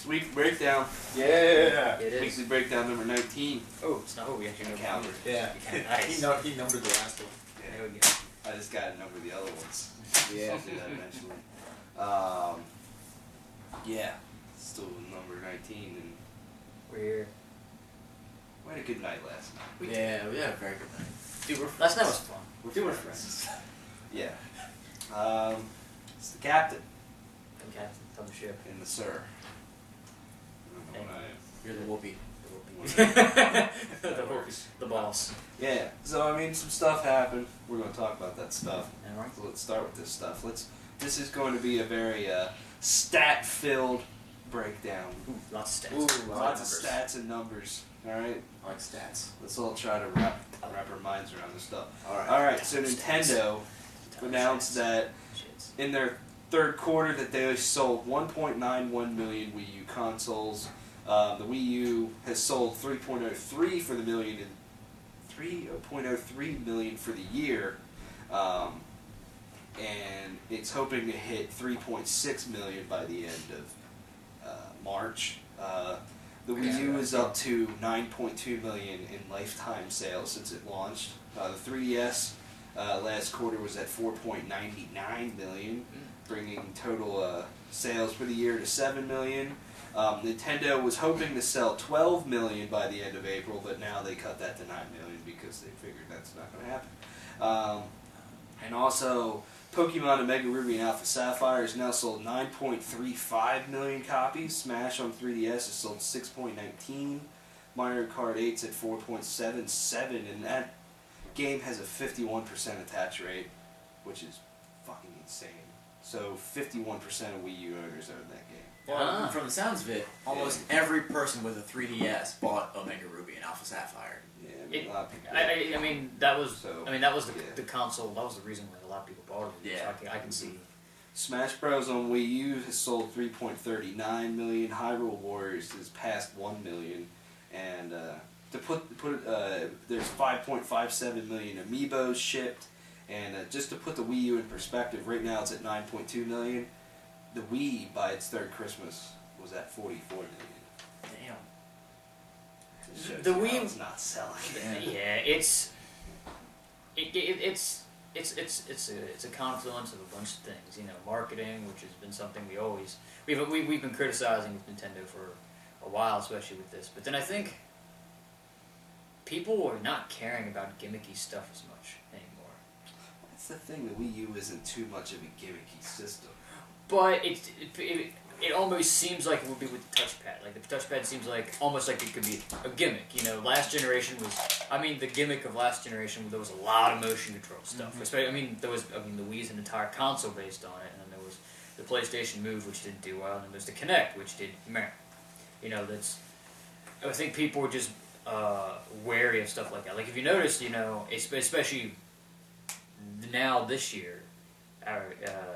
Weekly breakdown. Yeah. It is. Weekly breakdown number 19. Oh, it's not what we actually know. Calvert. Yeah. Nice. He numbered the last one. There we go. I just got to number the other ones. Yeah. I'll do that eventually. Yeah. Still number 19, and We're here. we had a good night last night. Yeah, we had a very good night. Dude, last night was fun. We're friends. Yeah. It's the captain I'm captain of the ship. and the sir. I don't know what I am. You're the whoopee. The boss. Yeah, so I mean, some stuff happened. We're going to talk about that stuff. Alright. So let's start with this stuff. This is going to be a very stat-filled breakdown. Ooh, lots of stats. Ooh, Lots of stats and numbers. All right, I like stats. let's all try to wrap our minds around this stuff. All right. All right, so Nintendo announced Shits. that Shits. in their third quarter that they sold 1.91 million Wii U consoles. The Wii U has sold 3.03 for the million in 3.03 million for the year, and it's hoping to hit 3.6 million by the end of March. The Wii U is up to 9.2 million in lifetime sales since it launched. The 3DS last quarter was at 4.99 million, bringing total sales for the year to 7 million. Nintendo was hoping to sell 12 million by the end of April, but now they cut that to 9 million because they figured that's not going to happen. And also, Pokemon Omega Ruby and Alpha Sapphire has now sold 9.35 million copies. Smash on 3DS has sold 6.19. Mario Kart 8's at 4.77, and that game has a 51% attach rate, which is fucking insane. So 51% of Wii U owners own that game. Well, from the sounds of it, almost every person with a 3DS bought Omega Ruby and Alpha Sapphire. Yeah, I mean, a lot of people. I mean that was So, the the console. That was the reason why a lot of people bought it. Yeah. So I can see. Smash Bros. On Wii U has sold 3.39 million. Hyrule Warriors has passed 1 million, and there's 5.57 million amiibos shipped. And just to put the Wii U in perspective, right now it's at 9.2 million. The Wii, by its third Christmas, was at 44 million. Damn. It shows The you how Wii- it's not selling. Yeah, it's a confluence of a bunch of things. You know, marketing, which has been something we've been criticizing with Nintendo for a while, especially with this. But then I think people are not caring about gimmicky stuff as much anymore. That's the thing. The Wii U isn't too much of a gimmicky system. But it almost seems like it would be with the touchpad. Like the touchpad seems like almost like it could be a gimmick. You know, last generation was. I mean, the gimmick of last generation, there was a lot of motion control stuff. Mm-hmm. Especially, the Wii's an entire console based on it, and then there was the PlayStation Move, which didn't do well, and then there's the Kinect, which did meh. You know, that's. I think people were just wary of stuff like that. Like if you notice, you know, especially now this year.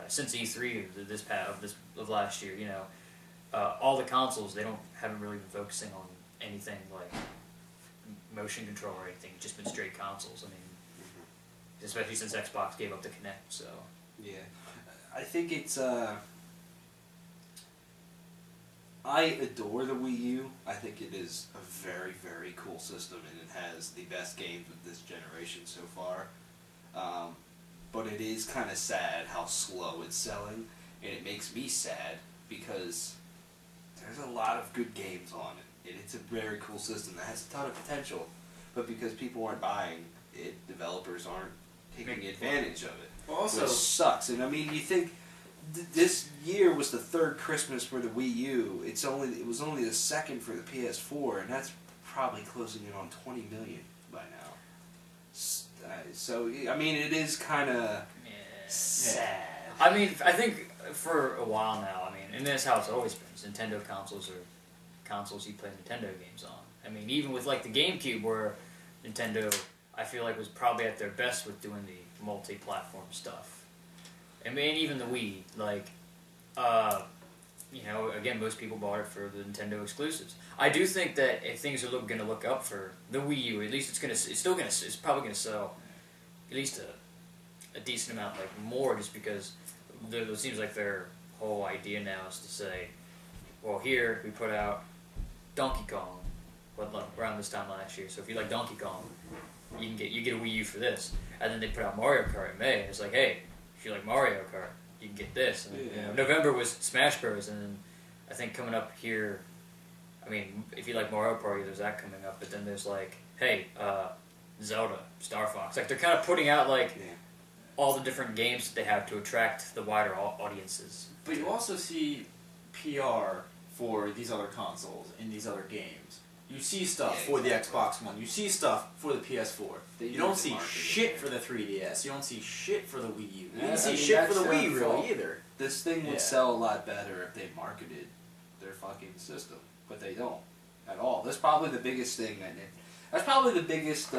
Since E3 of last year, you know, all the consoles haven't really been focusing on anything like motion control or anything. It's just been straight consoles. I mean, especially since Xbox gave up the Kinect. So yeah, I think it's I adore the Wii U. I think it is a very, very cool system, and it has the best games of this generation so far. But it is kind of sad how slow it's selling, and it makes me sad because there's a lot of good games on it, and it's a very cool system that has a ton of potential, but because people aren't buying it, developers aren't taking advantage of it, Also, which sucks. And I mean, you think this year was the third Christmas for the Wii U. It was only the second for the PS4, and that's probably closing in on 20 million by now. So, I mean, it is kind of sad. I mean, I think for a while now, I mean, and that's how it's always been. Nintendo consoles are consoles you play Nintendo games on. I mean, even with like the GameCube, where Nintendo, I feel like, was probably at their best with doing the multi-platform stuff. I mean, even the Wii, like, you know, again, most people bought it for the Nintendo exclusives. I do think that if things are going to look up for the Wii U, at least it's probably going to sell at least a decent amount, like more, just because it seems like their whole idea now is to say, well, here we put out Donkey Kong, around this time last year. So if you like Donkey Kong, you get a Wii U for this. And then they put out Mario Kart in May. And it's like, hey, if you like Mario Kart, you can get this. And then, November was Smash Bros. And then I think coming up here, I mean, if you like Mario Party, there's that coming up. But then there's like, hey, Zelda, Star Fox. Like they're kind of putting out like all the different games that they have to attract the wider audiences. But you also see PR for these other consoles in these other games. You see stuff for the Xbox One. You see stuff for the PS4. You don't see shit for the 3DS. You don't see shit for the Wii U. You don't see shit for the Wii really either. This thing would sell a lot better if they marketed their fucking system, but they don't at all. That's probably the biggest thing that's probably the biggest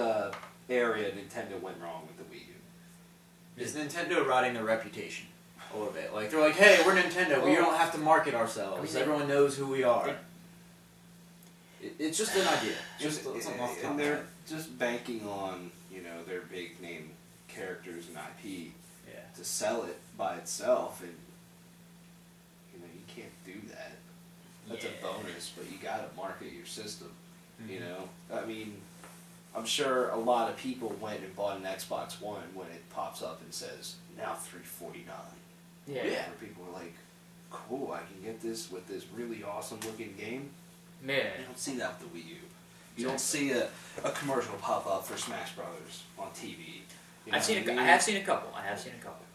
area Nintendo went wrong with the Wii U. Is Nintendo rotting their reputation a little bit? Like they're like, hey, we're Nintendo. We don't have to market ourselves. Everyone knows who we are. It's just an idea. And they're just banking on, their big name characters and IP to sell it by itself, and you can't do that. That's a bonus, but you gotta market your system. I mean, I'm sure a lot of people went and bought an Xbox One when it pops up and says now $349. Yeah. Where people are like, cool, I can get this with this really awesome looking game. Yeah. You don't see that with the Wii U. You don't see a commercial pop up for Smash Brothers on TV. I have seen a couple.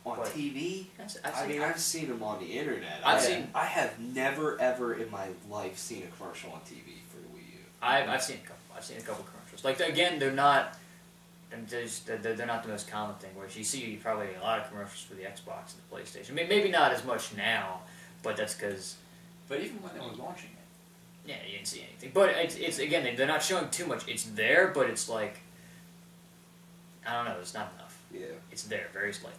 On TV? I've seen them on the internet. I have never ever in my life seen a commercial on TV for the Wii U. I've seen a couple. I've seen a couple commercials. Like again, they're not the most common thing. Whereas you see probably a lot of commercials for the Xbox and the PlayStation. Maybe not as much now, but that's because. But even when they were launching it. Yeah, you didn't see anything. But it's again, they're not showing too much. It's there, but it's like, I don't know, it's not enough. Yeah. It's there, very slightly.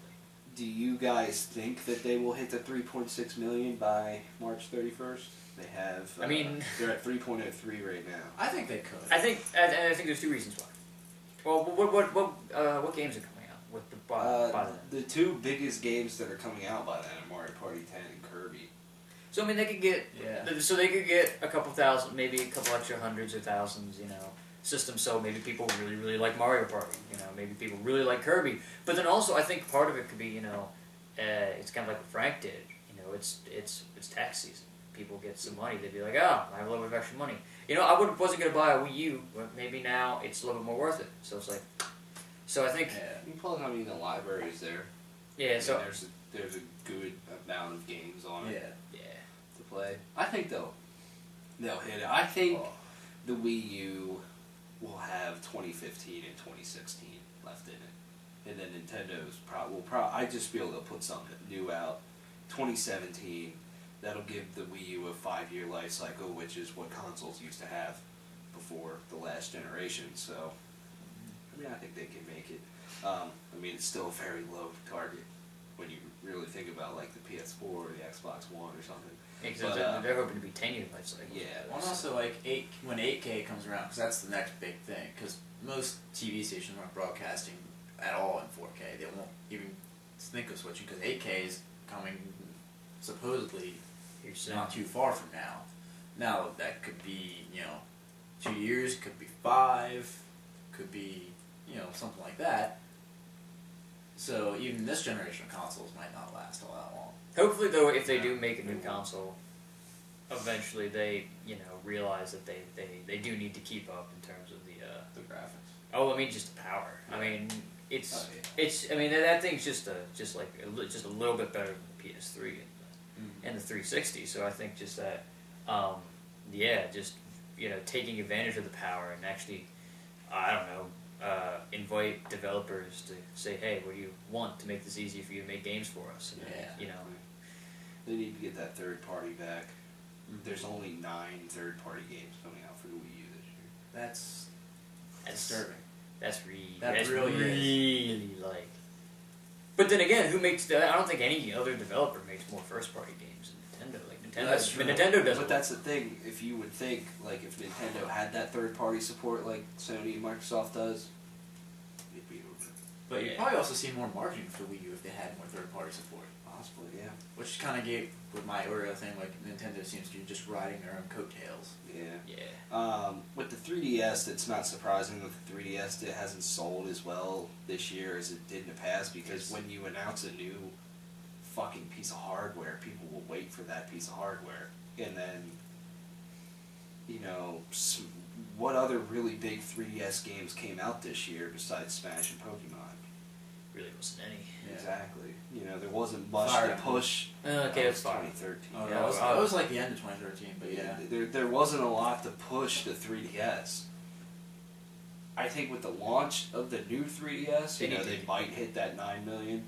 Do you guys think that they will hit the 3.6 million by March 31st? They have. They're at 3.03 right now. I think they could. I think there's two reasons why. Well, what games are coming out with by then? The two biggest games that are coming out by then are Mario Party 10 and Kirby. So I mean, they could get a couple thousand, maybe a couple extra hundreds or thousands, systems. So maybe people really, really like Mario Party. Maybe people really like Kirby. But then also, I think part of it could be, it's kind of like what Frank did. It's tax season. People get some money. They'd be like, oh, I have a little bit of extra money. Wasn't going to buy a Wii U, but maybe now it's a little bit more worth it. So it's like, I think. Yeah. Plus, the library's there. Yeah. So there's a good amount of games on it. Yeah. To play. I think they'll hit it. I think the Wii U will have 2015 and 2016 left in it, and then Nintendo's I just feel they'll put something new out. 2017. That'll give the Wii U a 5-year life cycle, which is what consoles used to have before the last generation. So, I think they can make it. It's still a very low target when you really think about like the PS4 or the Xbox One or something. Because they're hoping to be 10-year life cycle. Yeah. Well, and also when 8K comes around, because that's the next big thing. Because most TV stations aren't broadcasting at all in 4K. They won't even think of switching because 8K is coming supposedly. Not too far from now. Now that could be 2 years, could be 5, could be something like that. So even this generation of consoles might not last all that long. Hopefully, though, if they do make a new console, eventually they realize that they do need to keep up in terms of the graphics. Oh, just the power. It's that thing's just a little bit better than the PS3. And the 360, so I think just that, taking advantage of the power and actually, invite developers to say, hey, what do you want to make this easier for you to make games for us? And, They need to get that third party back. There's only 9 third party games coming out for the Wii U this year. That's disturbing. That's really like. But then again, who makes I don't think any other developer makes more first-party games than Nintendo. Like Nintendo, that's true. Nintendo doesn't. But that's the thing. If you would think, like, if Nintendo had that third-party support, like Sony and Microsoft does, it'd be over. But you'd probably also see more marketing for Wii U if they had more third-party support. Possibly, yeah. Which kind of gave, with my Oreo thing, like, Nintendo seems to be just riding their own coattails. Yeah. With the 3DS, it's not surprising with the 3DS it hasn't sold as well this year as it did in the past, because when you announce a new fucking piece of hardware, people will wait for that piece of hardware. And then, you know, what other really big 3DS games came out this year besides Smash and Pokemon? Really wasn't any. Yeah. Exactly. You know, there wasn't much Fire to Emblem. push. Okay, it's fine. 2013. Oh, Yeah, that was like the end of 2013, but yeah. There wasn't a lot to push the 3DS. I think with the launch of the new 3DS, they might hit that 9 million.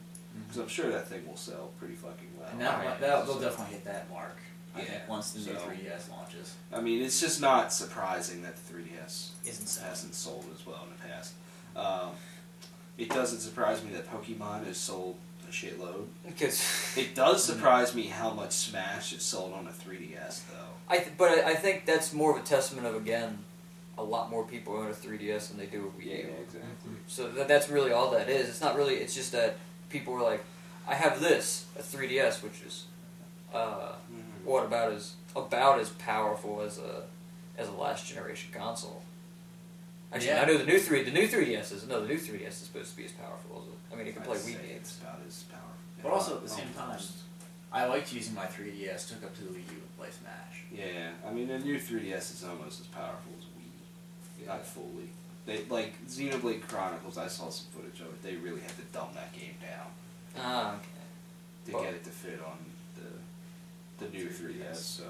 Because I'm sure that thing will sell pretty fucking well. And they'll definitely hit that mark, I think, once the new 3DS launches. I mean, it's just not surprising that the 3DS Isn't hasn't sold as well in the past. It doesn't surprise me that Pokemon has sold a shitload. Because It does surprise me how much Smash is sold on a 3DS, though. but I think that's more of a testament of, again, a lot more people own a 3DS than they do a Wii U. Yeah, exactly. So that's really all that is. It's not really. It's just that people were like, I have this, a 3DS, which is what about as powerful as a last generation console. Actually, Yeah. I know the new 3DS is supposed to be as powerful as it. I mean, it can play I'd Wii say games. It's about as powerful. But also, at the same time, I liked using my 3DS to hook up to the Wii U and play Smash. Yeah, I mean, the new 3DS is almost as powerful as Wii. Not fully. Like, Xenoblade Chronicles, I saw some footage of it. They really had to dumb that game down Ah, okay. to get it to fit on the new 3DS. So,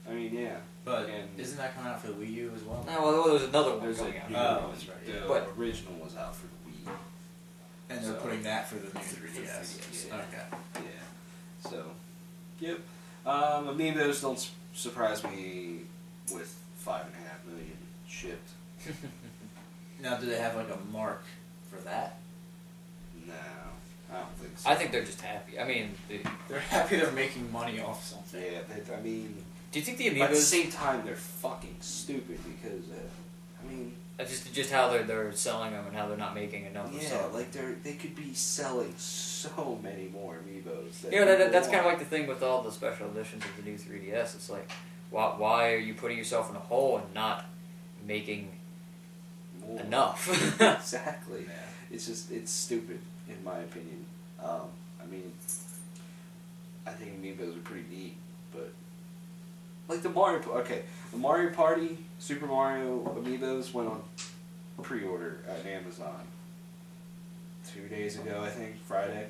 I mean, yeah. But And isn't that coming out for the Wii U as well? No, well, there's another one there's coming a out. new Oh, one. that's right, The yeah. But- original was out for the Wii. And they're So- putting that for the new For 3DS. 3DS, yeah. Okay. Yeah. So, yep. Amiibos don't surprise me with 5.5 million shipped. Now, do they have like a mark for that? No, I don't think so. I think they're just happy. I mean, They're happy they're making money off something. Yeah, I mean, do you think the but at the Amiibos? same time, they're fucking stupid because, I mean, Just how they're selling them and how they're not making enough. of yeah, some. like they could be selling so many more Amiibos. That You know, people that's kind of want. like the thing with all the special editions of the new 3DS. It's like, why are you putting yourself in a hole and not making More. enough? Exactly. Yeah. It's stupid in my opinion. I mean, I think Amiibos are pretty neat, but like the Mario Party, Super Mario Amiibos went on pre-order at Amazon 2 days ago, I think, Friday.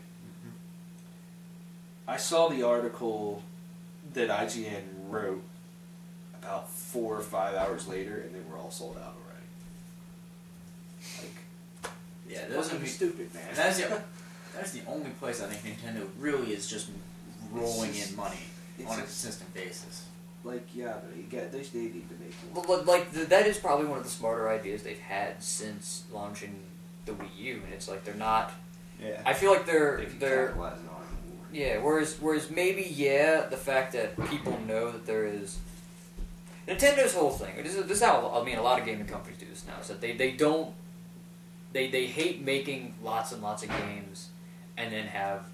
I saw the article that IGN wrote about 4 or 5 hours later, and they were all sold out already. Like, Yeah, those would be stupid, man. That's the only place I think Nintendo really is just rolling in money it's on a just- consistent basis. Like, yeah, but they need to make more. Well, like that is probably one of the smarter ideas they've had since launching the Wii U, and it's like they're not. Yeah. I feel like They they're can capitalize on it more. yeah. Whereas maybe the fact that people know that there is Nintendo's whole thing. This is how I mean a lot of gaming companies do this now. Is that they hate making lots and lots of games and then have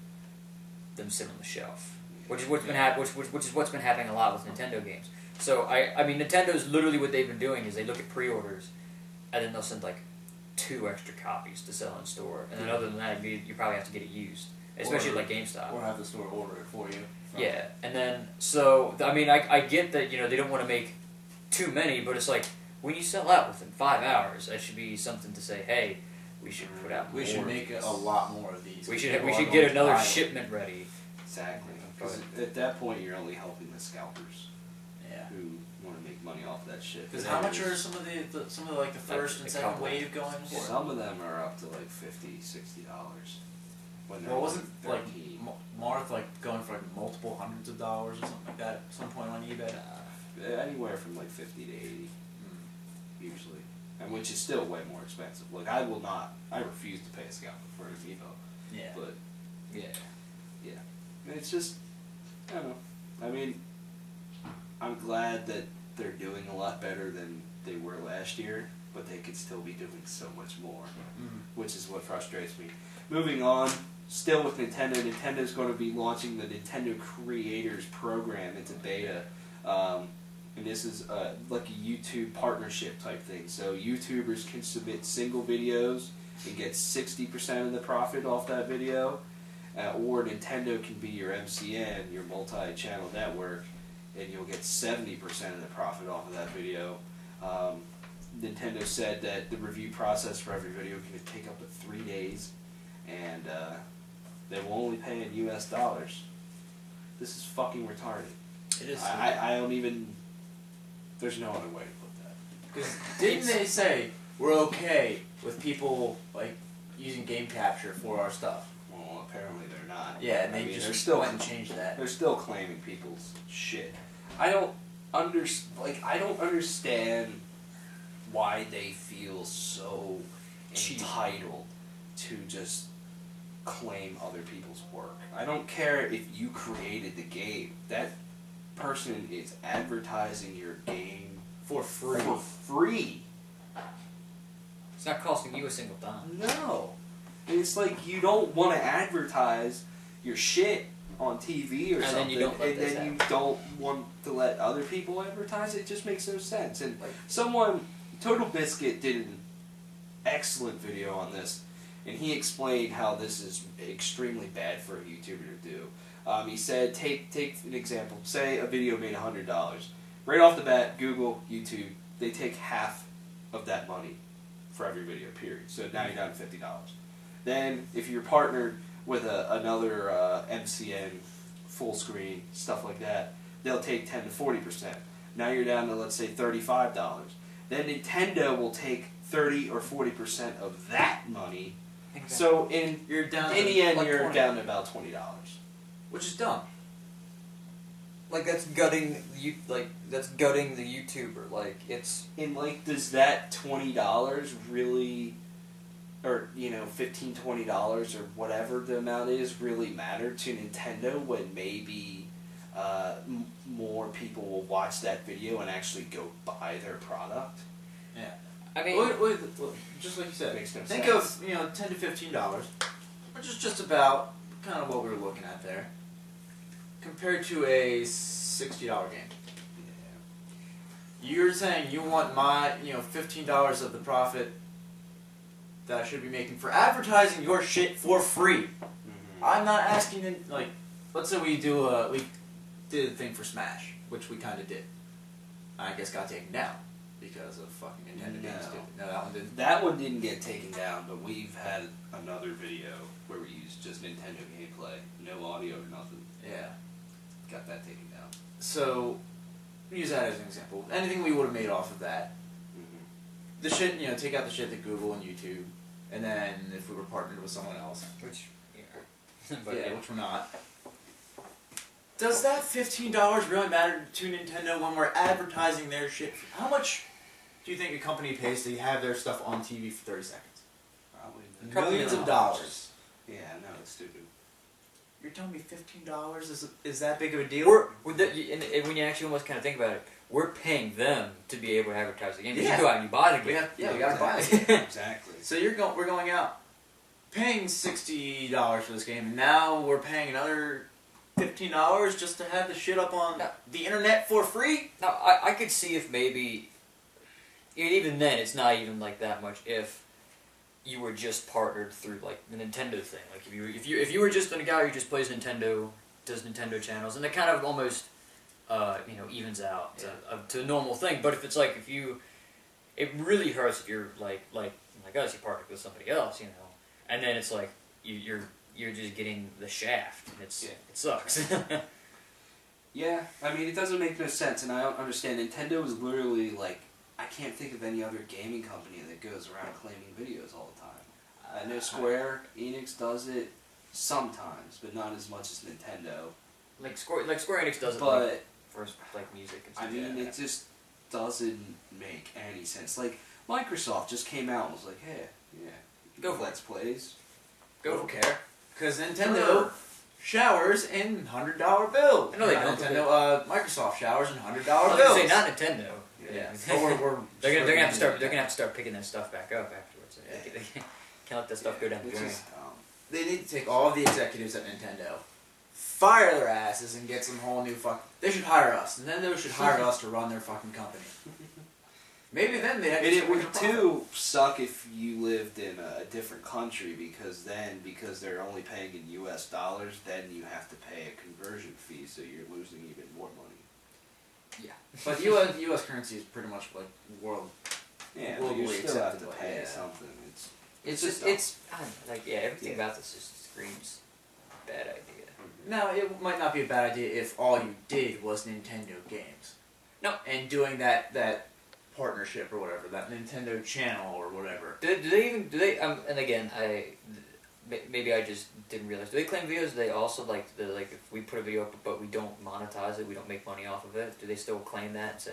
them sit on the shelf. Which is what's been which is what's been happening a lot with Nintendo games. So I mean Nintendo's literally what they've been doing is they look at pre-orders, and then they'll send like 2 extra copies to sell in store, and then other than that you probably have to get it used, especially Or- like GameStop. Or have the store order it for you. Yeah, and then so I mean I get that they don't want to make too many, but it's like when you sell out within 5 hours, that should be something to say, hey, we should put out more. We should of make these. a lot more of these. We should People are get going to another buy them. shipment ready. Exactly. Go Because at that point, you're only helping the scalpers Yeah. who want to make money off of that shit. Because how much are some of the like the first and a second couple. wave going for? Some of them are up to like $50-$60. When they're Well, wasn't only like 13. Marth like going for like multiple hundreds of dollars or something like that at some point on eBay? Anywhere from like 50 to 80, usually, and which is still way more expensive. Like I refuse to pay a scalper for an Amiibo. Yeah. But Yeah. it's just, I don't know. I mean, I'm glad that they're doing a lot better than they were last year, but they could still be doing so much more, which is what frustrates me. Moving on, still with Nintendo, Nintendo's going to be launching the Nintendo Creators Program into beta. And this is like a YouTube partnership type thing. So YouTubers can submit single videos and get 60% of the profit off that video. Or Nintendo can be your MCN, your multi-channel network, and you'll get 70% of the profit off of that video. Nintendo said that the review process for every video can take up to 3 days, and they will only pay in US dollars. This is fucking retarded. It is. I don't even... There's no other way to put that. Because didn't they say we're okay with people like using game capture for our stuff? Well, apparently they're not. Yeah, and they just still went and changed that. They're still claiming people's shit. I don't understand why they feel so entitled to just claim other people's work. I don't care if you created the game. That person is advertising your game For free. For free. It's not costing you a single dime. No. And it's like you don't want to advertise your shit on TV or something, and then you don't want to let other people advertise it. It just makes no sense. And Total Biscuit did an excellent video on this, and he explained how this is extremely bad for a YouTuber to do. He said, take an example. Say a video made $100. Right off the bat, Google, YouTube, they take half of that money for every video, period. So now you're down to $50. Then, if you're partnered with another MCN, full screen, stuff like that, they'll take 10 to 40%. Now you're down to, let's say, $35. Then Nintendo will take 30 or 40% of that money. Exactly. So in the end, you're down to about $20. Which is dumb. Like that's gutting the YouTuber. Like it's does that $20 really, or $15, $20 or whatever the amount is, really matter to Nintendo when maybe more people will watch that video and actually go buy their product? Yeah. I mean, just like you said, makes no think sense. of $10 to $15, which is just about kind of what we were looking at there, compared to a $60 game. Yeah. You're saying you want my $15 of the profit that I should be making for advertising your shit for free. Mm-hmm. I'm not asking it, let's say we did a thing for Smash, which we kind of did. I guess got taken down because of fucking Nintendo being stupid. No, that one didn't. That one didn't get taken down, but we've had another video where we used just Nintendo gameplay, no audio or nothing. Yeah. Got that taken down. So, use that as an example. Anything we would have made off of that. Mm-hmm. The shit, take out the shit that Google and YouTube, and then if we were partnered with someone else. Which, which we're not. Does that $15 really matter to Nintendo when we're advertising their shit? How much do you think a company pays to have their stuff on TV for 30 seconds? Probably millions of dollars. Yeah, no, it's stupid. You're telling me $15 is that big of a deal? And when you actually almost kind of think about it, we're paying them to be able to advertise the game. Yeah. You go out and you buy the game. We gotta buy it. Exactly. So we're going out paying $60 for this game, and now we're paying another $15 just to have the shit up on the internet for free? Now, I could see if maybe, even then, it's not even like that much if you were just partnered through the Nintendo thing. Like if you were just a guy who just plays Nintendo, does Nintendo channels, and it kind of almost evens out to a normal thing. But if it's it really hurts if you're like us, you partnered with somebody else, and then it's like you're just getting the shaft. It sucks. Yeah, I mean, it doesn't make no sense, and I don't understand. Nintendo is literally I can't think of any other gaming company that goes around claiming videos all the time. I know Square Enix does it sometimes, but not as much as Nintendo. Square Enix does it, but for music and stuff. I mean, it just doesn't make any sense. Microsoft just came out and was like, "Hey, go for Let's Plays." Don't care. Because Nintendo showers in $100 bills. No, they don't. Microsoft showers in $100 I was bills. gonna say not Nintendo. Yeah. They're gonna have to start picking that stuff back up afterwards. Yeah. They can't let that stuff go down the drain. They need to take all of the executives at Nintendo, fire their asses, and get some whole new fucking... They should hire us. Nintendo should hire us to run their fucking company. Maybe then they actually... And it would too suck if you lived in a different country, because they're only paying in U.S. dollars, then you have to pay a conversion fee, so you're losing even more money. Yeah. But U.S. currency is pretty much like world... Yeah, but you globally still have to accepted, pay yeah. something. It's just just I don't know, like everything Yeah. about this just screams bad idea. Now, it might not be a bad idea if all you did was Nintendo games. No. And doing that partnership or whatever, that Nintendo channel or whatever. Do they and again maybe I just didn't realize. Do they claim videos? Do they also like if we put a video up but we don't monetize it, we don't make money off of it? Do they still claim that and say,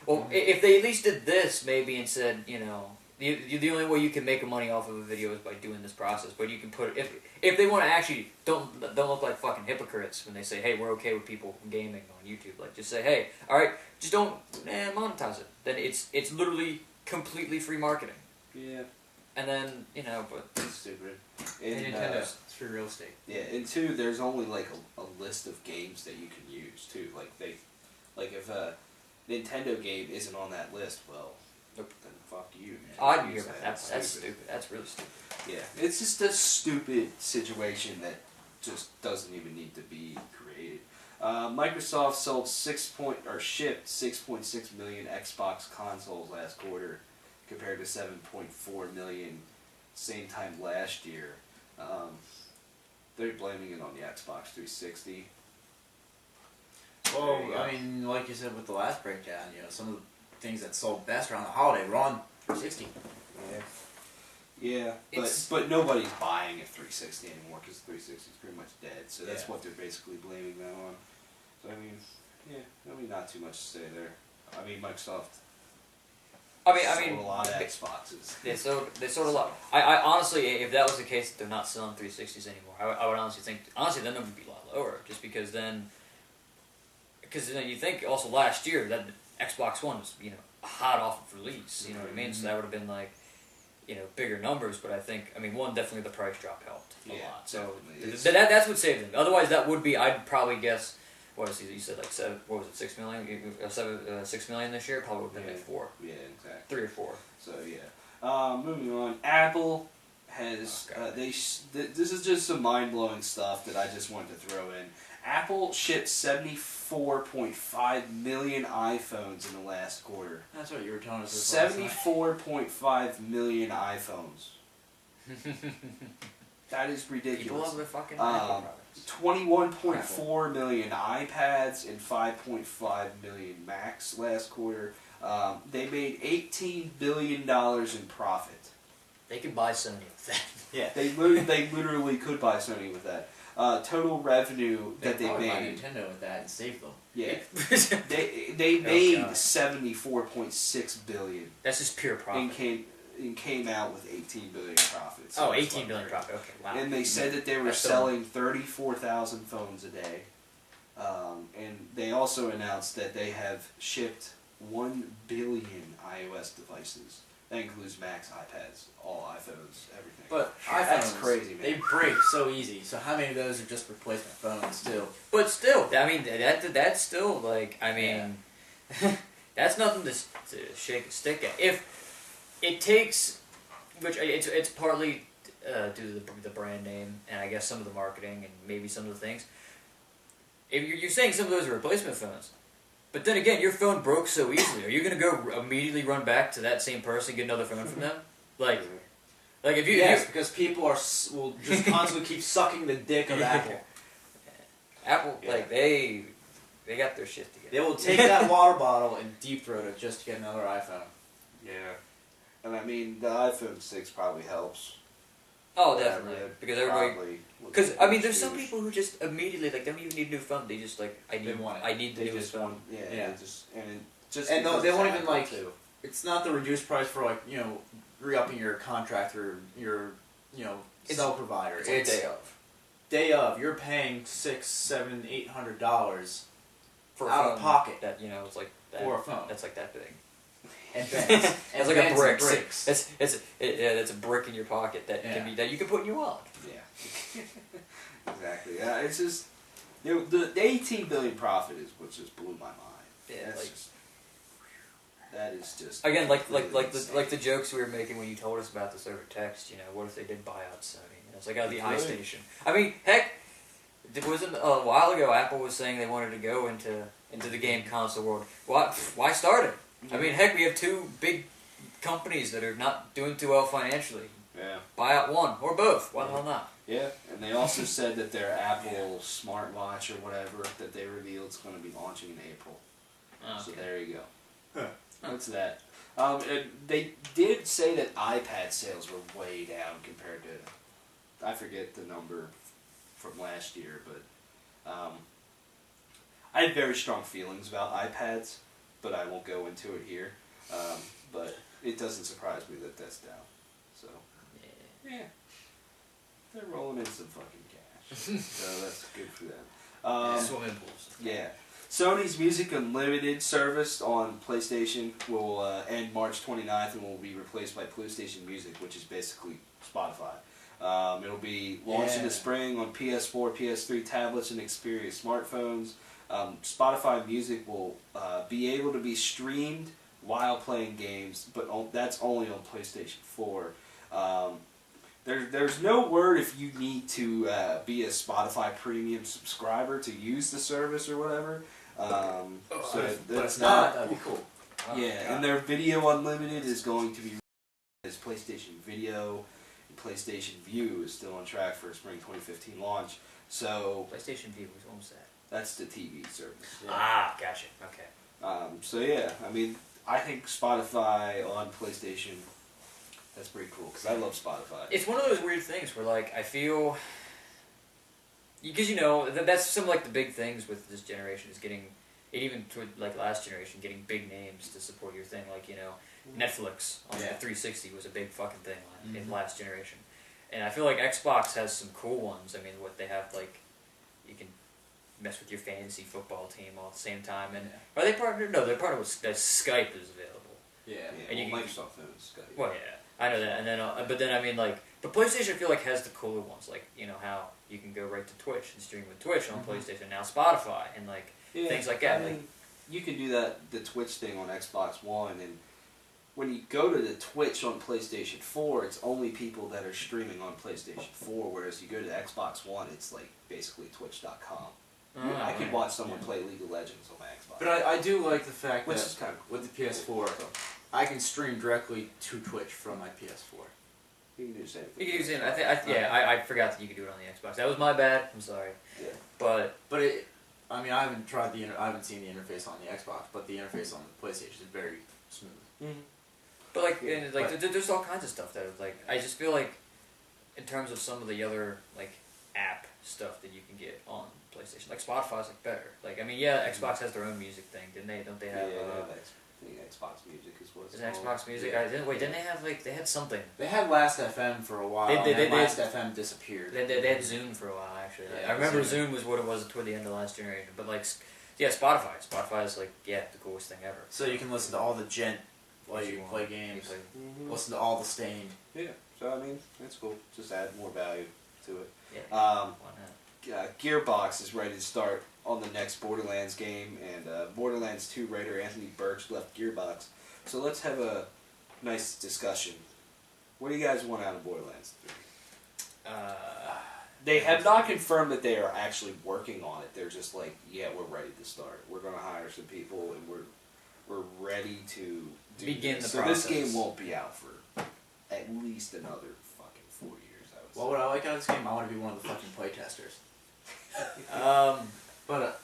well, if they at least did this maybe and said, you know, the only way you can make money off of a video is by doing this process, but you can put if they want to actually don't look like fucking hypocrites when they say, hey, we're okay with people gaming on YouTube, like just say, hey, all right, just don't monetize it. Then it's literally completely free marketing. Yeah. And then, you know, but It's stupid. And And, Nintendo, it's free real estate. yeah, and two, there's only like a list of games that you can use too. Like if a Nintendo game isn't on that list, well, then fuck you. I didn't hear Use about that. that. That's stupid. That's really stupid. Yeah, it's just a stupid situation that just doesn't even need to be created. Microsoft shipped 6.6 million Xbox consoles last quarter, compared to 7.4 million same time last year. They're blaming it on the Xbox 360. Well, There you go. I mean, like you said with the last breakdown, you know, some of the things that sold best around the holiday were on 360. Yeah, It's- but nobody's buying a 360 anymore because 360 is pretty much dead. So that's Yeah. what they're basically blaming that on. So not too much to say there. I mean, Microsoft sold a lot of Xboxes. They sold a lot. I honestly, if that was the case, they're not selling 360s anymore. I would honestly think, then it would be a lot lower, just because then you think also last year that Xbox One was, you know, hot off of release, you know what I mean? So that would have been like, you know, bigger numbers, but I think, one, definitely the price drop helped a lot. So definitely. that's what saved them. Otherwise, that would be, I'd probably guess, what is it, you said like 6 million? 6 million this year? Probably would have been like 4. Yeah, exactly. 3 or 4. So yeah. Moving on. Apple has this is just some mind blowing stuff that I just wanted to throw in. Apple shipped 74.5 million iPhones in the last quarter. That's what you were telling us. This last night. 74.5 million iPhones. That is People ridiculous. love their fucking Apple products. 21.4 million iPads and 5.5 million Macs last quarter. They made $18 billion in profit. They could buy Sony with that. Yeah. They literally could buy Sony with that. Total revenue that they probably buy made. Nintendo with that and save them. Yeah. They made God. $74.6 billion That's just pure profit. and came out with $18 billion profit. Oh, it's 18 billion profit. Okay, wow. And they said that they were That's selling 34,000 phones a day. And they also announced that they have shipped 1 billion iOS devices. That includes Macs, iPads, all iPhones, everything. But that's iPhones, crazy, man. They break so easy. So how many of those are just replacement phones too? But still, I mean, that's still like, I mean, that's nothing to shake a stick at. If it takes, which it's partly due to the brand name and I guess some of the marketing and maybe some of the things. If you're saying some of those are replacement phones, but then again, your phone broke so easily. Are you gonna go immediately run back to that same person and get another phone from them? Like if you because people will just constantly keep sucking the dick of Apple. Apple, like they got their shit together. They will take that water bottle and deep throat it just to get another iPhone. Yeah. And I mean, the iPhone 6 probably helps. Oh, definitely, because everybody. Probably Because I mean, there's some people who just immediately like they don't even need a new phone. They just like I need the They newest just phone. want, Yeah. they just And because they it's won't even Apple, like. too. It's not the reduced price for like re-upping your contract or your cell provider. It's like day of Day of, you're paying $600, $700, $800 for a out phone of pocket that it's like that, for a phone. that's like that big. And bends. It's like a brick. Bricks. It's a brick in your pocket that you can put in your wallet. Yeah. Exactly. It's just the 18 billion profit is what just blew my mind. Yeah, that is just again like insane. the jokes we were making when you told us about the server text. What if they did buy out Sony? It's like the iStation. I mean, heck, it wasn't a while ago. Apple was saying they wanted to go into the game console world. Why start it? I mean, heck, we have two big companies that are not doing too well financially. Yeah. Buy out one or both. Why the hell not? Yeah, and they also said that their Apple smartwatch or whatever that they revealed is going to be launching in April. Okay. So there you go. That's that. And they did say that iPad sales were way down compared to, I forget the number from last year, but I had very strong feelings about iPads, but I won't go into it here. But it doesn't surprise me that that's down. So, yeah. They're rolling in some fucking cash. So that's good for them. Swimming pools. Yeah. Sony's Music Unlimited service on PlayStation will end March 29th and will be replaced by PlayStation Music, which is basically Spotify. It'll be launched in the spring on PS4, PS3 tablets, and Xperia smartphones. Spotify Music will be able to be streamed while playing games, but that's only on PlayStation 4. There's no word if you need to be a Spotify Premium subscriber to use the service or whatever. So that's not. That'd be cool. Yeah, and their Video Unlimited is going to be as PlayStation Video, and PlayStation View is still on track for a spring 2015 launch. So PlayStation View, what was that? that's the TV service. Yeah. Ah, gotcha. Okay. So yeah, I mean, I think Spotify on PlayStation. That's pretty cool because I love Spotify. It's one of those weird things where, like, I feel, because that's some of, like, the big things with this generation is getting, and even toward, like, last generation, getting big names to support your thing. Like, Netflix on the 360 was a big fucking thing in last generation, and I feel like Xbox has some cool ones. I mean, what they have, like, you can mess with your fantasy football team all at the same time. And are they partnered? No, they're partnered with Skype is available. Yeah, and Microsoft owns Skype. Well, yeah. I know that, and then, but then I mean, like, but PlayStation I feel like has the cooler ones, like how you can go right to Twitch and stream with Twitch on PlayStation, now Spotify, and like things like that. I mean, you can do the Twitch thing on Xbox One, and when you go to the Twitch on PlayStation 4, it's only people that are streaming on PlayStation 4, whereas you go to Xbox One, it's like basically Twitch.com. I could watch someone play League of Legends on my Xbox. But I do like the fact Which that is kind of with the PS4, I can stream directly to Twitch from my PS4. You can do the same thing. You can do the same. I forgot that you could do it on the Xbox. That was my bad. I'm sorry. Yeah. But I mean, I haven't seen the interface on the Xbox, but the interface on the PlayStation is very smooth. Mm-hmm. But like, there's all kinds of stuff that like I just feel like, in terms of some of the other like app stuff that you can get on PlayStation, like Spotify's like better. Like I mean, Xbox has their own music thing, didn't they? Don't they have? I think Xbox Music is what it's Is it called. Xbox Music? Yeah. Didn't they have like they had something? They had Last FM for a while. Last FM disappeared. They had Zoom for a while actually. Yeah, I remember Zoom was what it was toward the end of last generation. But like, Spotify. Spotify is like the coolest thing ever. So you can listen to all the gent while you play games. Listen to all the Stained. Yeah. So I mean, that's cool. Just add more value to it. Yeah. Why not? Gearbox is ready to start on the next Borderlands game, and Borderlands 2 writer Anthony Birch left Gearbox. So let's have a nice discussion. What do you guys want out of Borderlands 3? They have not confirmed that they are actually working on it. They're just like, yeah, we're ready to start. We're going to hire some people, and we're ready to begin this. the process. So this game won't be out for at least another fucking 4 years, I would say. What would I like out of this game? I want to be one of the fucking playtesters. But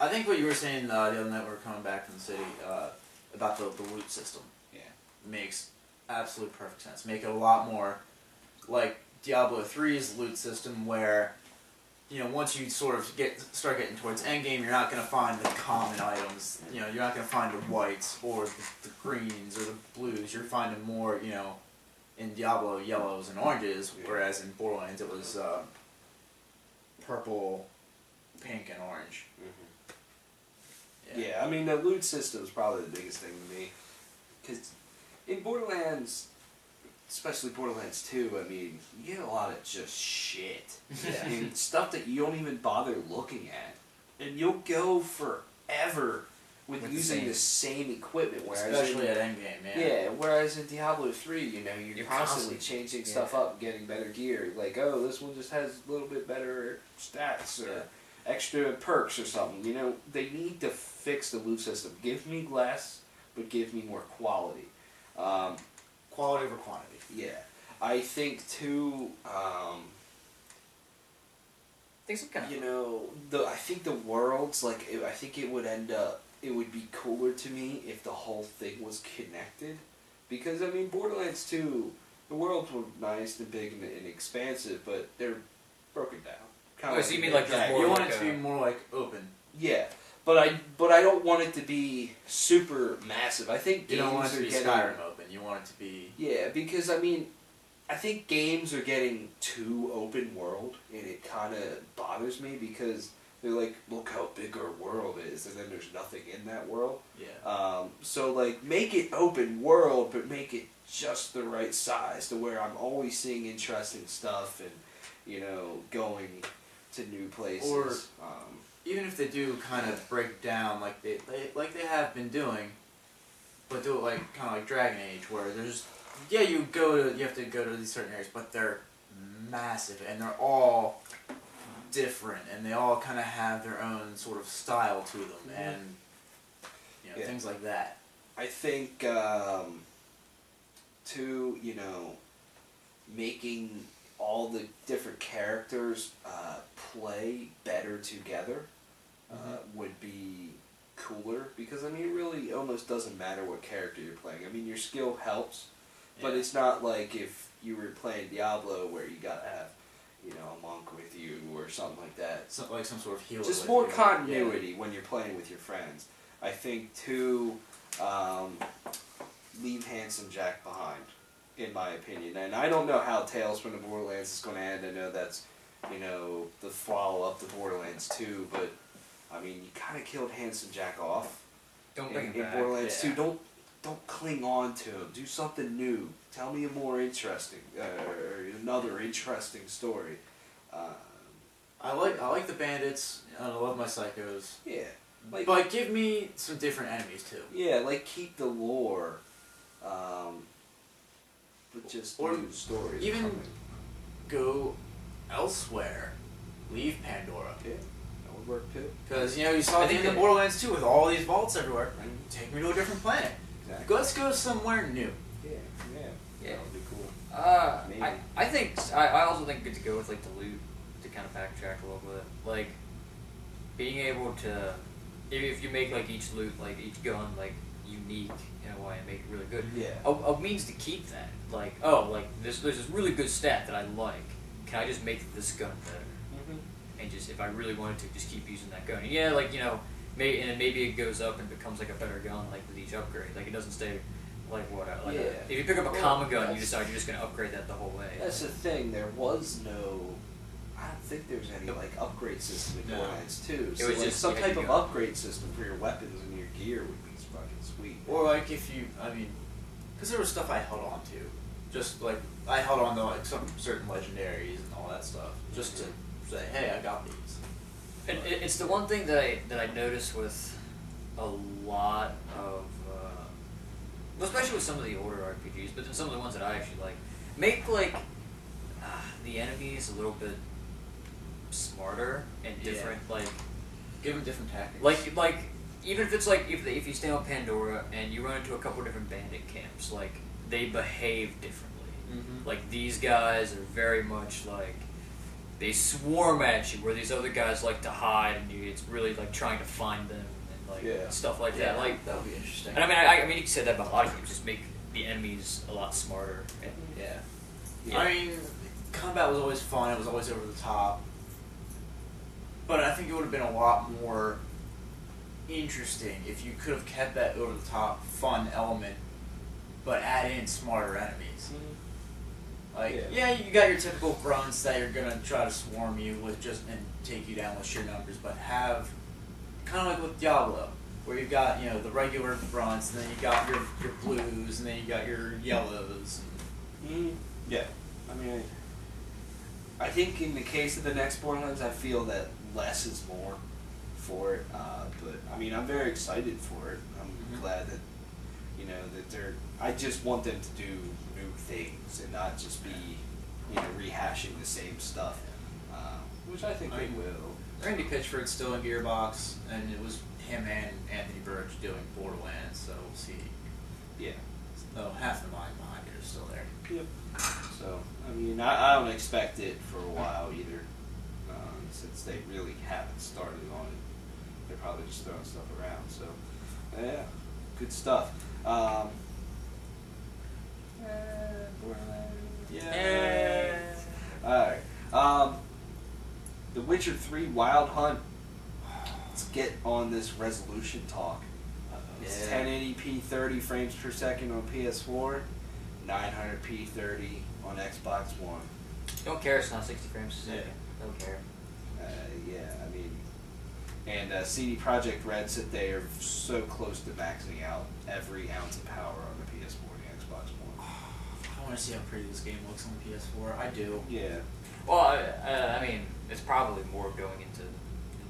I think what you were saying the other night we were coming back from the city about the loot system makes absolute perfect sense. Make it a lot more like Diablo 3's loot system, where once you sort of start getting towards endgame, you're not going to find the common items. You're not going to find the whites or the greens or the blues. You're finding more in Diablo yellows and oranges, whereas in Borderlands it was purple, pink, and orange. Mm-hmm. Yeah, I mean, the loot system is probably the biggest thing to me. because in Borderlands, especially Borderlands 2, I mean, you get a lot of just shit. I mean, stuff that you don't even bother looking at. And you'll go forever with using the same equipment. Whereas especially at endgame, yeah, whereas in Diablo 3, you know, you're constantly changing stuff up and getting better gear. Like, oh, this one just has a little bit better stats or extra perks or something. You know, they need to fix the loot system. Give me less, but give me more quality. Quality over quantity. Yeah. I think, too, you know, I think the worlds, like, I think it would end up, it would be cooler to me if the whole thing was connected. Because, I mean, Borderlands 2, the worlds were nice and big and expansive, but they're broken down. So you mean like just more you like want it to be more like open. Yeah. But I don't want it to be super massive. I think games you don't want it to be getting, Skyrim open. You want it to be... Yeah, because, I mean, I think games are getting too open world, and it kind of bothers me because they're like, look how big our world is, and then there's nothing in that world. Yeah. So, like, make it open world, but make it just the right size to where I'm always seeing interesting stuff and, you know, going to new places. Or even if they do kind of break down like they have been doing, but do it like kind of like Dragon Age, where there's you have to go to these certain areas, but they're massive and they're all different and they all kind of have their own sort of style to them and you know things like that. I think too, you know, making all the different characters play better together would be cooler, because I mean it really almost doesn't matter what character you're playing. I mean your skill helps, but it's not like if you were playing Diablo where you gotta have, you know, a monk with you or something like that. Something like some sort of healer. Just more continuity when you're playing with your friends. I think too, leave Handsome Jack behind, in my opinion. And I don't know how Tales from the Borderlands is going to end. I know that's, you know, the follow-up to Borderlands 2, but, I mean, you kind of killed Handsome Jack off. Don't bring him in back. Borderlands 2. Don't cling on to him. Do something new. Tell me a more interesting, or another interesting story. I like the bandits. I love my psychos. Yeah. Like, but give me some different enemies too. Yeah, like keep the lore, but just new stories. Even go elsewhere. Leave Pandora. Yeah, that would work too. Because, you know, you saw at the end of Borderlands 2 with all these vaults everywhere. Take me to a different planet. Exactly. Let's go somewhere new. Yeah. That would be cool. I think I also think good to go with like the loot to kind of backtrack a little bit. Like being able to, if you make like each loot, like each gun, like unique in a way and make it really good. Yeah. A means to keep that. Like, oh, like there's this really good stat that I like. Can I just make this gun better? And just, if I really wanted to, just keep using that gun. And yeah, like, you know, maybe it goes up and becomes like a better gun, like with each upgrade. Like it doesn't stay like what? Like if you pick up a common gun, you decide you're just going to upgrade that the whole way. That's the thing. There was no. I don't think there's any like upgrade system in Borderlands 2. So it was like, just some type of upgrade system for your weapons and your gear would be fucking sweet. Or like if you, I mean, because there was stuff I held on to. Just like, I held on to like some certain legendaries and all that stuff. Just to say, hey, I got these. And it's the one thing that I notice with a lot of, especially with some of the older RPGs, but then some of the ones that I actually like, make like the enemies a little bit smarter and different. Like, give them different tactics. Like even if it's like if you stay on Pandora and you run into a couple different bandit camps, like they behave differently. Like these guys are very much like, they swarm at you, where these other guys like to hide, and it's really like trying to find them and like stuff like that. Like that would be interesting. And I mean you can say that about a lot of games. Just make the enemies a lot smarter. And, I mean, combat was always fun. It was always over the top. But I think it would have been a lot more interesting if you could have kept that over the top fun element, but add in smarter enemies. Like, you got your typical grunts that are gonna try to swarm you with and take you down with sheer numbers, but have kind of like with Diablo, where you've got the regular fronts, and then you got your blues, and then you got your yellows. Yeah, I mean, I think in the case of the next Borderlands, I feel that less is more for it. But I mean, I'm very excited for it. I'm glad that that they're. I just want them to do new things and not just be rehashing the same stuff, which I think they will. Randy Pitchford's still in Gearbox, and it was him and Anthony Burge doing Borderlands, so we'll see. Yeah. So half the mind behind it is still there. Yep. So, I mean, I don't expect it for a while either, since they really haven't started on it. They're probably just throwing stuff around, so, yeah, good stuff. Borderlands. Yeah. Alright. The Witcher 3 Wild Hunt. Let's get on this resolution talk. It's 1080p 30 frames per second on PS4, 900p 30 on Xbox One. Don't care, it's not 60 frames a second. Don't care. Yeah, I mean, and CD Projekt Red said they are so close to maxing out every ounce of power on the PS4 and the Xbox One. I want to see how pretty this game looks on the PS4. I do. Yeah. Well, I mean, it's probably more going into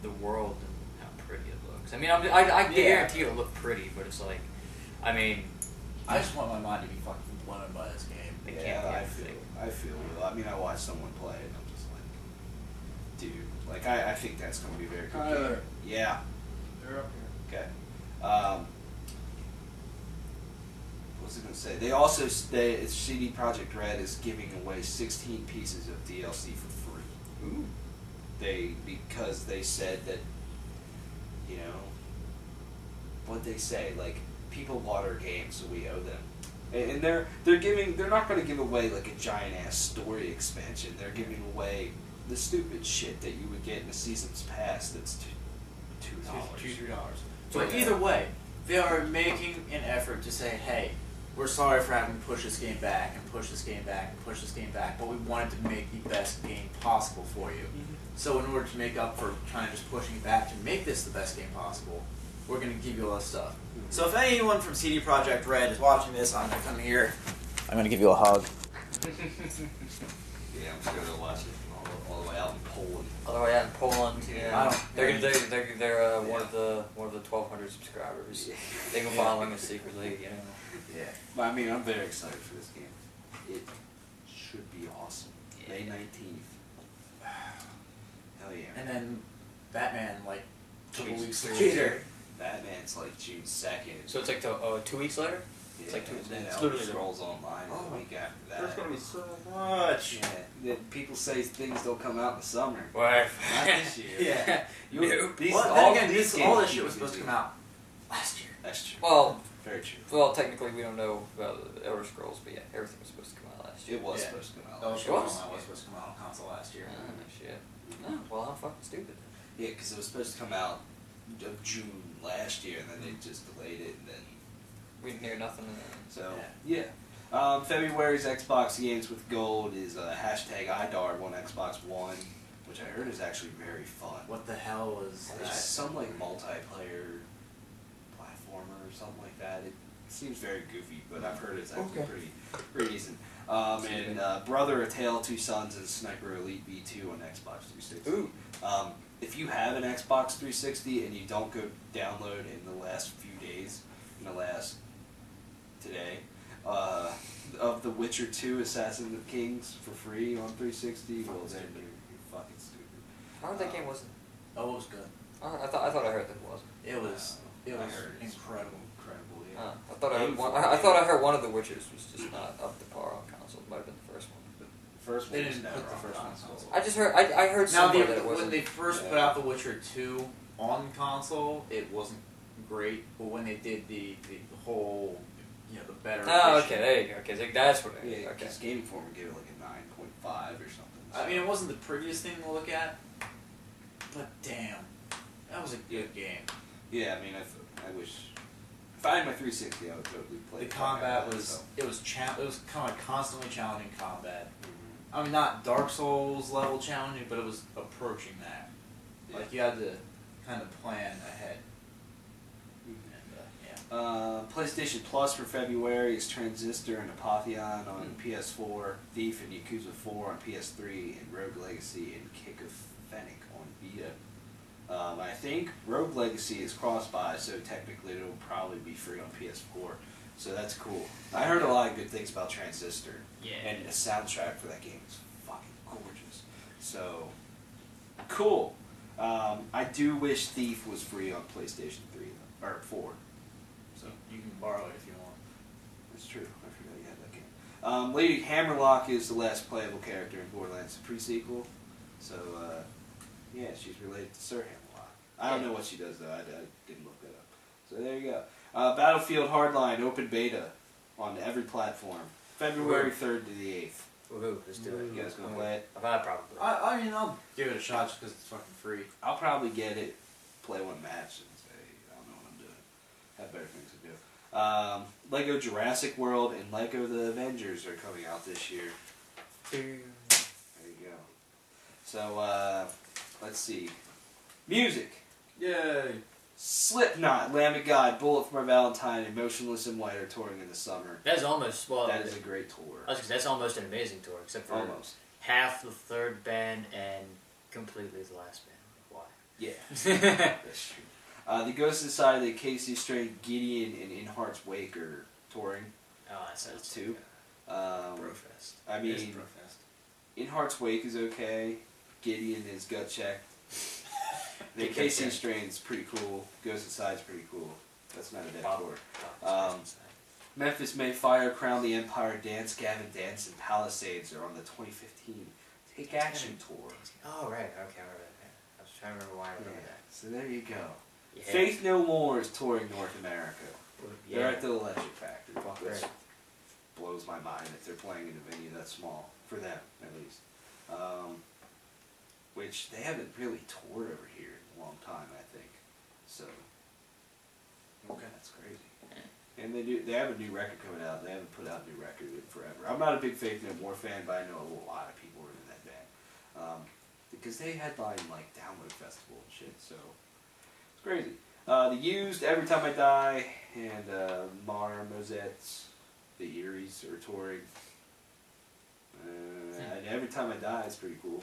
the world than how pretty it looks. I mean, I guarantee it'll look pretty, but it's like, I mean, I just want my mind to be fucking blown by this game. I feel it. I mean, I watched someone play it, and I'm just like, dude, like, I think that's going to be very good. Yeah. They're up here. Okay. What's it going to say? They also CD Projekt Red is giving away 16 pieces of DLC for free. Ooh. Because they said that, what'd they say? Like, people bought our games, so we owe them. And they're not going to give away like a giant ass story expansion. They're giving away the stupid shit that you would get in a season's pass. That's $2. $3. But either way, they are making an effort to say, hey, we're sorry for having to push this game back and push this game back and push this game back, but we wanted to make the best game possible for you. Mm-hmm. So in order to make up for trying to just pushing it back to make this the best game possible, we're going to give you all this stuff. Mm-hmm. So if anyone from CD Projekt Red is watching this, I'm going to come here. I'm going to give you a hug. Yeah, I'm sure they'll watch it all the way out in Poland. All the way out in Poland, yeah. They're one of the 1,200 subscribers. Yeah. They've been following us secretly, Yeah, but I mean, I'm very excited for this game. It should be awesome. Yeah. May 19th. Hell yeah. And then Batman, like, 2 weeks later. later. Batman's like June 2nd. So it's like 2 weeks later? Yeah, It's like 2 weeks and then later. Elder Scrolls Online the week after that. There's going to be so much. Yeah, people say things don't come out in the summer. What? Not this year. Yeah. All this shit was supposed to come out last year. That's true. Well, very true. Well, technically we don't know about the Elder Scrolls, but yeah, everything was supposed to come out last year. It was supposed to come out. Elder last Scrolls was? Online was supposed to come out on console last year. Shit. Oh, well, I'm fucking stupid. Yeah, because it was supposed to come out of June last year, and then they just delayed it, and then We didn't hear nothing. so yeah. February's Xbox Games with Gold is hashtag IDARB on Xbox One, which I heard is actually very fun. What the hell was It's that? some like multiplayer platformer or something like that. It seems very goofy, but I've heard it's actually pretty decent. And Brother, A Tale of Two Sons and Sniper Elite V2 on Xbox 360. Ooh. If you have an Xbox 360 and you don't go download in the last few days, today, of The Witcher 2 Assassin of Kings for free on 360, well then you're fucking stupid. I heard that game wasn't. Oh, it was good. I thought I heard that it wasn't. It was I heard it's incredible. Incredible, yeah. I thought I heard one of the Witchers was just not up to par on console. It might have been the first one. First They one was didn't never put the on first one on console. console. I just heard. I heard Now, somewhere that it wasn't. when they first put out The Witcher 2 on console, it wasn't great. But when they did the whole, the better. Oh, edition, okay, there you go. Okay, so that's what. Yeah, Okay. because Game Informer gave it like a 9.5 or something. I mean, it wasn't the prettiest thing to look at, but damn, that was a good game. Yeah, I mean, I wish. If I had my 360, I would totally play. The fuck combat out of was that, it was kind of like constantly challenging combat. so. I mean, not Dark Souls level challenging, but it was approaching that. Yeah. Like you had to kind of plan ahead. PlayStation Plus for February is Transistor and Apotheon on PS4, Thief and Yakuza 4 on PS3, and Rogue Legacy and Kick of Fennec on Vita. I think Rogue Legacy is cross-buy, so technically it'll probably be free on PS4. So that's cool. I heard a lot of good things about Transistor. Yeah. And the soundtrack for that game is fucking gorgeous. So, cool. I do wish Thief was free on PlayStation 3, though, or 4. So You can borrow it if you want. that's true. I forgot you had that game. Lady Hammerlock is the last playable character in Borderlands pre-sequel. So, yeah, she's related to Sir Hammerlock. I don't know what she does, though. I didn't look that up. So there you go. Battlefield Hardline open beta on every platform. February 3rd to the 8th. Woohoo, let's do it. You guys gonna play it? I probably. I mean, I'll give it a shot just because it's fucking free. I'll probably get it, play one match, and say, I don't know what I'm doing. Have better things to do. Lego Jurassic World and Lego The Avengers are coming out this year. There you go. So, let's see. Music. Yay! Slipknot, Lamb of God, Bullet for My Valentine, and Motionless in White are touring in the summer. That's almost That is a great tour. that's almost an amazing tour, except for Almost. half the third band and completely the last band. Why? Yeah. That's true. The Ghost Inside of the Casey Strait, Gideon, and In Heart's Wake are touring. Oh, that sounds That's two. Brofest. I It is mean, Brofest. In Heart's Wake is okay. Gideon is gut check. The Gut KC check. Strain's pretty cool. Goes Inside's pretty cool. That's not a bad Bob- tour. Bob- Memphis May Fire, Crown the Empire, Dance Gavin Dance, and Palisades are on the 2015 Take Action Tour. Oh, right. Okay, all right. I was trying to remember why I remember that. So there you go. Yeah. Faith No More is touring North America. Yeah. They're at the Electric Factory. Fuck Which right. blows my mind if they're playing in a venue that small. For them, at least. Which they haven't really toured over here in a long time, I think. So, Okay. that's crazy. And they have a new record coming out. They haven't put out a new record in forever. I'm not a big Faith No More fan, but I know a lot of people are in that band. Because they headline like Download Festival and shit, so it's crazy. The Used, Every Time I Die, and Mar Mosettes, the Eries are touring. And Every Time I Die is pretty cool.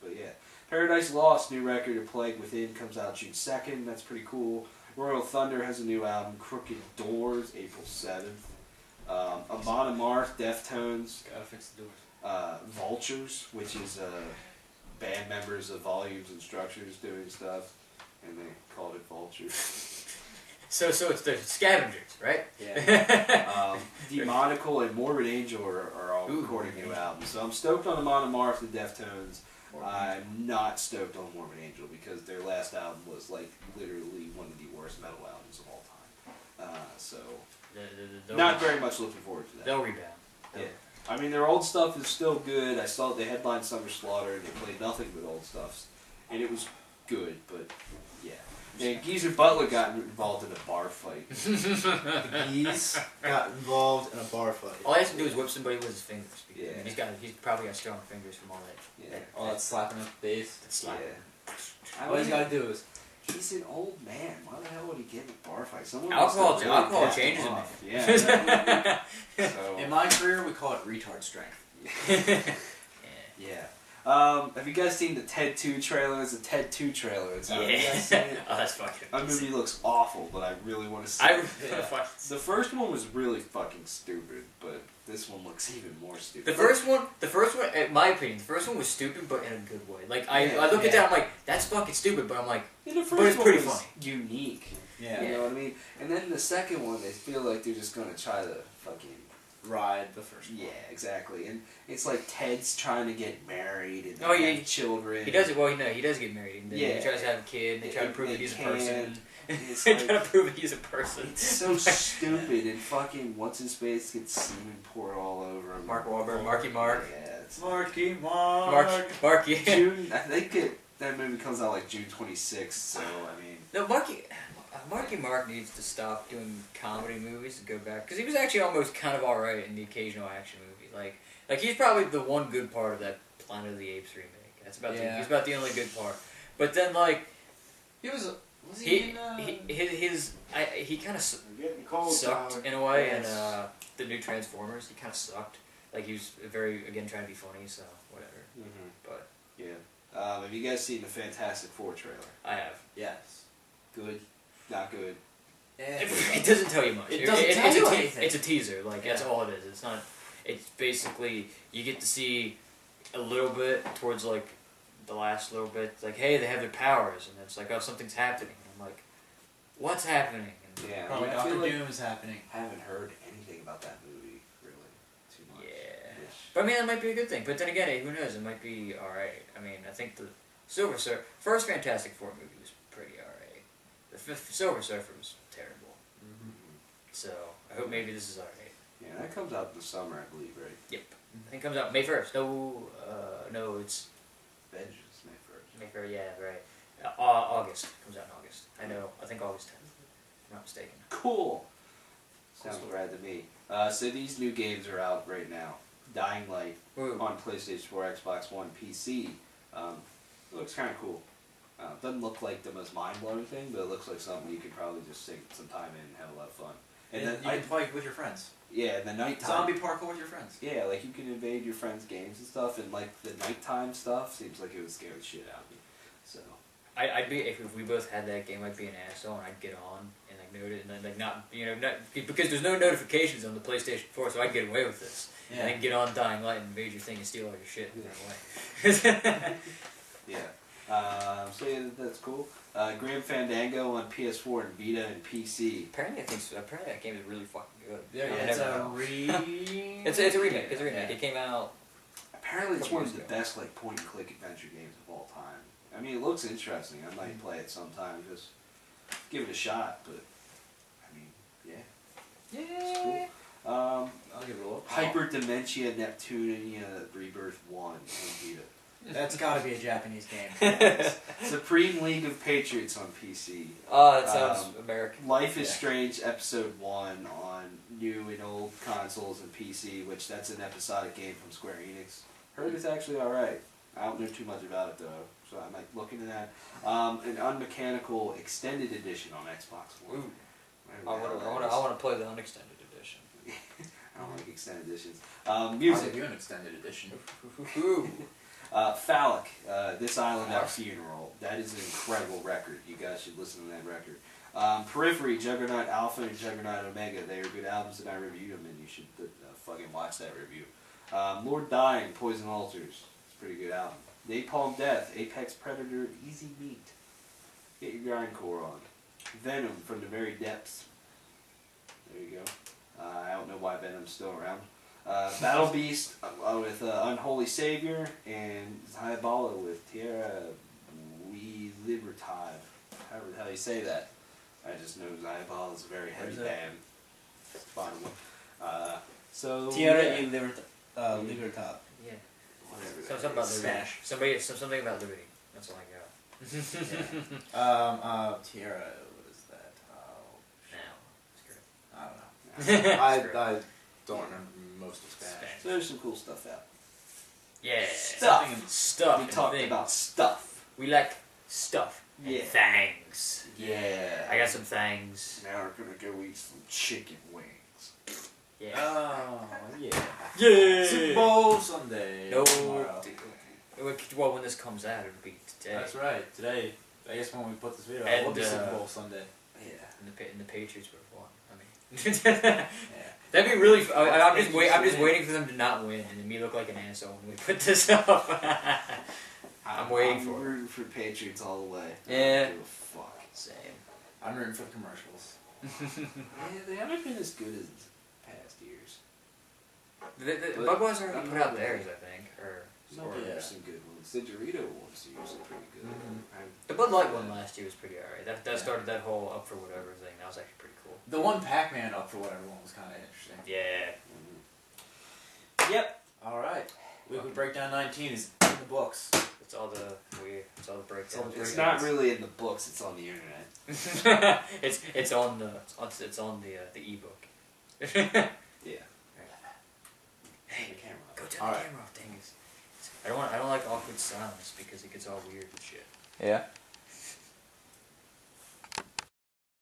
But yeah. Paradise Lost, new record of Plague Within comes out June 2nd. That's pretty cool. Royal Thunder has a new album, Crooked Doors, April 7th. Amon Amarth, Deftones. Gotta fix the doors. Vultures, which is band members of Volumes and Structures doing stuff. And they called it Vultures. So it's the Scavengers, right? Yeah. Demonical and Morbid Angel are all recording new albums. So I'm stoked on Amon Amarth and Deftones. I'm not stoked on Morbid Angel because their last album was like literally one of the worst metal albums of all time. So not very much looking forward to that. They'll rebound. Yeah. I mean, their old stuff is still good. I saw they headlined Summer Slaughter and they played nothing but old stuff, and it was good. But yeah, and Geezer Butler got involved in a bar fight. He's got involved in a bar fight. All he has to do is whip somebody with his fingers. Yeah. I mean, he's probably got strong fingers from all that. Yeah. All that slapping at the bass. That slap. Yeah. All he's gotta do is. He's an old man. Why the hell would he get in a bar fight? Someone Alcohol must have really alcohol pissed him changes a man. off. Yeah. So, In my career, we call it retard strength. yeah. Have you guys seen the Ted 2 trailer? It's a Ted 2 trailer. It's out. Have you guys seen it? Oh, that's fucking That amazing. movie looks awful, but I really want to see I it. fucking- The first one was really fucking stupid, but this one looks even more stupid. The first one, in my opinion, the first one was stupid, but in a good way. Like I look at Yeah. that, I'm like, that's fucking stupid, but I'm like, Yeah, the first but it's one pretty was funny. unique. Yeah. You know what I mean? And then the second one, they feel like they're just gonna try to fucking Ride the first one. yeah, exactly. And it's like Ted's trying to get married and Oh, yeah, have children. he does it. Well, he does get married, and then Yeah. he tries to have a kid, and they try to prove They that he's a can. person. It's They like- try to prove that he's a person. It's so stupid, and fucking what's his face gets semen poured all over him. Mark Wahlberg, Marky Mark. Yeah, it's Marky Mark. Marky. June. I think that movie comes out like June 26th. So I mean, No, Marky Mark needs to stop doing comedy movies and go back because he was actually almost kind of alright in the occasional action movie. Like he's probably the one good part of that Planet of the Apes remake. That's about he's about the only good part. But then like He was Was He in, he kind of Getting cold, sucked Tyler. in a way, Yes. and the new Transformers, he kind of sucked. Like he was very again trying to be funny, so whatever. Mm-hmm. But Yeah. Have you guys seen the Fantastic Four trailer? I have. yes. Good. Not good. It doesn't tell you much. It doesn't tell you anything. It's a teaser. Like that's Yeah. all it is. It's not. It's basically you get to see a little bit towards like the last little bit. Like hey, they have their powers, and it's like oh something's happening. And I'm like, what's happening? And Yeah. Probably I Doctor feel like Doom is happening. I haven't heard anything about that movie really too much. yeah. Which- But I mean, that might be a good thing. But then again, who knows? It might be all right. I mean, I think the Silver Surfer first Fantastic Four movie was pretty all right. The Silver Surfer was terrible. So I hope maybe this is all right. Yeah, that comes out in the summer, I believe, right? Yep. I think it comes out May 1st. No, it's Vengeance May 1st. May 1st. Yeah, right. August comes out in August. I know. I think August 10th. If I'm not mistaken. Cool. Sounds rad to me. So these new games are out right now. Dying Light Ooh. on PlayStation 4, Xbox One, PC. It looks kind of cool. Doesn't look like the most mind-blowing thing, but it looks like something you could probably just sink some time in and have a lot of fun. And then you can play with your friends. yeah, the nighttime. Zombie parkour with your friends. Yeah, like you can invade your friends' games and stuff, and like the nighttime stuff seems like it would scare the shit out of me. So I'd be if we both had that game. I'd be an asshole and I'd get on and like note it and then like not because there's no notifications on the PlayStation 4, so I'd get away with this. Yeah. And then get on Dying Light and invade your thing and steal all your shit and run away. yeah, so yeah, that's cool. Grim Fandango on PS4 and Vita and PC. Apparently, apparently that game is really fucking good. Yeah, I've it's never- a re. It's a remake. It's a remake. Yeah. It came out. Apparently, it's Couple one of years the ago. best like point and click adventure games of all time. I mean, it looks interesting. I might play it sometime. Just give it a shot. But I mean, yeah, it's cool. I'll give it a look. Hyperdementia Neptunia Rebirth 1 on Vita. That's got to be a Japanese game. Supreme League of Patriots on PC. Oh, that sounds American. Life is Yeah. Strange Episode 1 on new and old consoles and PC, which that's an episodic game from Square Enix. Heard it's actually alright. I don't know too much about it though, so I might look into that. An Unmechanical Extended Edition on Xbox One. Ooh. Whatever the hell that is. I want to play the unextended edition. I don't like extended editions. I'll Music. give you an extended edition. Ooh. Phallic, This Island Our Funeral. That is an incredible record. You guys should listen to that record. Periphery, Juggernaut Alpha and Juggernaut Omega. They are good albums and I reviewed them and you should fucking watch that review. Lord Dying, Poison Altars. It's a pretty good album. Napalm Death, Apex Predator, Easy Meat. Get your grindcore on. Venom, From the Very Depths. There you go. I don't know why Venom's still around. Battle Beast with Unholy Savior, and Diabolo with Tierra We Libertad. However the hell you say that. I just know Diabolo is a very heavy Where's that? band. Bottom one. So Tierra yeah, y Libertad. Yeah. whatever So that something about is. liberty. Something about liberty. That's all I got. Tierra, what is that? Now. Screw it. I don't know. I don't remember most of Spanish. Spanish. So there's some cool stuff out. Yeah. Stuff. Stuff. We and talked things. about stuff. We like stuff. And Yeah. Thangs. Yeah. I got some thangs. Now we're gonna go eat some chicken wings. Yeah. Oh, yeah. Yeah. Super Bowl Sunday. No. Tomorrow. Well, when this comes out, it'll be today. That's right. Today, I guess when we put this video out, And, it'll be Super Bowl Sunday. Yeah. And the Patriots would have won. I mean, Yeah. that'd be really. I'm just waiting for them to not win, and then me look like an asshole when we put this up. I'm waiting for it. rooting for Patriots all the way. I Yeah. don't give a fuck. Same. I'm rooting for the commercials. Yeah, they haven't been as good as past years. The But- Budweiser put out theirs, I think, or There's Yeah. some good ones. The Dorito ones are usually pretty good. the Bud Light one last year was pretty alright. That started that whole up for whatever thing. That was actually pretty cool. The one Pac-Man up for whatever one was kind of interesting. Yeah. Yep. All right. Weekly Breakdown 19 is in the books. It's all the breakdowns. all the It's Breakdowns. not really in the books. It's on the internet. it's on the ebook. Yeah. Hey, The camera. go turn the Alright. camera off, dang it. I don't like awkward silence because it gets all weird and shit. Yeah.